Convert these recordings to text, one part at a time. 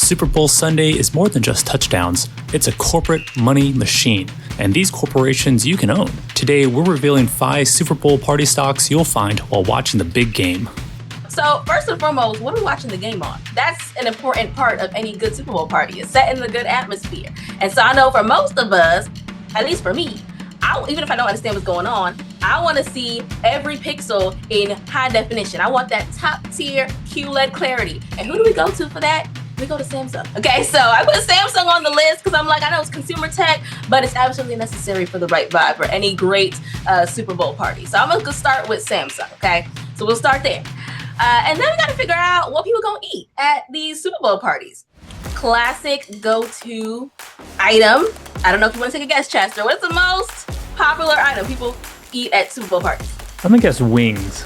Super Bowl Sunday is more than just touchdowns. It's a corporate money machine, and these corporations you can own. Today, we're revealing 5 Super Bowl party stocks you'll find while watching the big game. So first and foremost, what are we watching the game on? That's an important part of any good Super Bowl party, is setting the good atmosphere. And so I know for most of us, at least for me, even if I don't understand what's going on, I want to see every pixel in high definition. I want that top tier QLED clarity. And who do we go to for that? We go to Samsung. Okay, so I put Samsung on the list because I'm like, I know it's consumer tech, but it's absolutely necessary for the right vibe for any great Super Bowl party. So I'm gonna start with Samsung, okay? So we'll start there. And then we gotta figure out what people gonna eat at these Super Bowl parties. Classic go-to item. I don't know if you wanna take a guess, Chester. What's the most popular item people eat at Super Bowl parties? I'm gonna guess wings.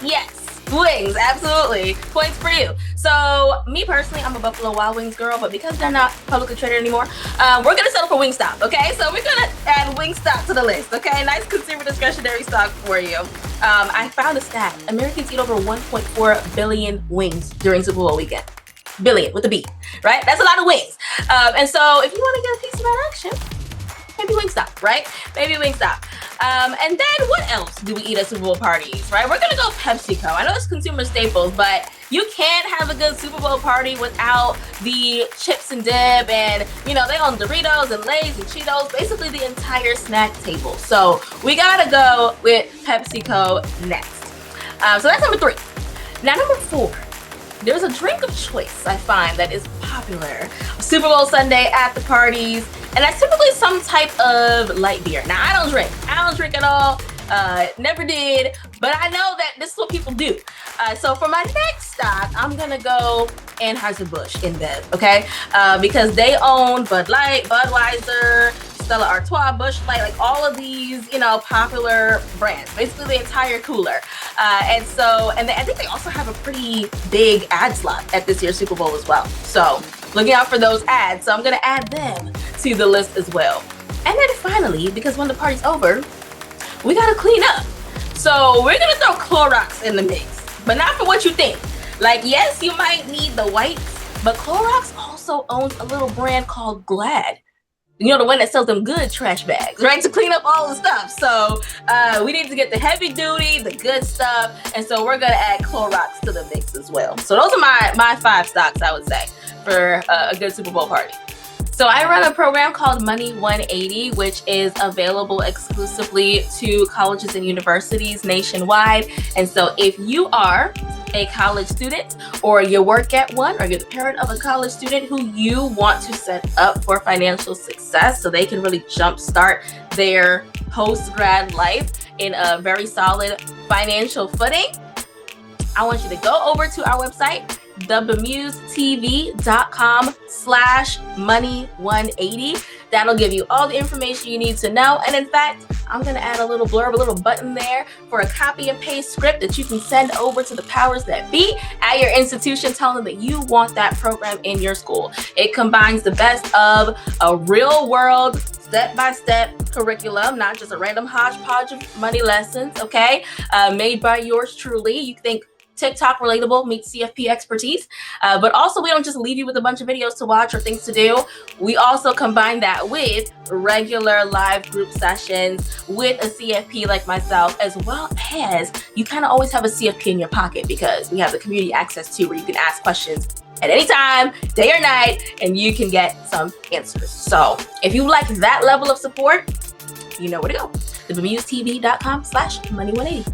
Yes. Wings, absolutely. Points for you. So me personally, I'm a Buffalo Wild Wings girl, but because they're not publicly traded anymore, we're gonna settle for Wingstop, okay? So we're gonna add Wingstop to the list, okay? Nice consumer discretionary stock for you. I found a stat. Americans eat over 1.4 billion wings during Super Bowl weekend. Billion with a B, right? That's a lot of wings. And so if you wanna get a piece of that action, maybe Wingstop, right? Maybe Wingstop. And then what else do we eat at Super Bowl parties, right? We're gonna go PepsiCo. I know it's consumer staples, but you can't have a good Super Bowl party without the chips and dip, and you know, they own Doritos and Lay's and Cheetos, basically the entire snack table. So we gotta go with PepsiCo next. So that's number 3. Now number 4. There's a drink of choice I find that is popular Super Bowl Sunday at the parties, and that's typically some type of light beer. Now, I don't drink at all, never did, but I know that this is what people do. So for my next stock, I'm gonna go Anheuser-Busch in Bev, okay? Because they own Bud Light, Budweiser, Stella Artois, Busch Light, like all of these, you know, popular brands, basically the entire cooler. I think they also have a pretty big ad slot at this year's Super Bowl as well. So looking out for those ads. So I'm gonna add them to the list as well. And then finally, because when the party's over, we gotta clean up. So we're gonna throw Clorox in the mix, but not for what you think. Like, yes, you might need the wipes, but Clorox also owns a little brand called Glad. You know, the one that sells them good trash bags, right? To clean up all the stuff. So we need to get the heavy duty, the good stuff. And so we're gonna add Clorox to the mix as well. So those are my 5 stocks, I would say, for a good Super Bowl party. So I run a program called Money 180, which is available exclusively to colleges and universities nationwide. And so if you are a college student, or you work at one, or you're the parent of a college student who you want to set up for financial success so they can really jumpstart their post-grad life in a very solid financial footing, I want you to go over to our website, thebemusetv.com/money180. That'll give you all the information you need to know. And in fact, I'm gonna add a little blurb, a little button there for a copy and paste script that you can send over to the powers that be at your institution, telling them that you want that program in your school. It combines the best of a real world, step-by-step curriculum, not just a random hodgepodge of money lessons, okay? Made by yours truly. You think TikTok relatable meets CFP expertise, but also we don't just leave you with a bunch of videos to watch or things to do. We also combine that with regular live group sessions with a CFP like myself, as well as you kind of always have a CFP in your pocket because we have the community access too, where you can ask questions at any time, day or night, and you can get some answers. So if you like that level of support, you know where to go. thebemusetv.com/money180.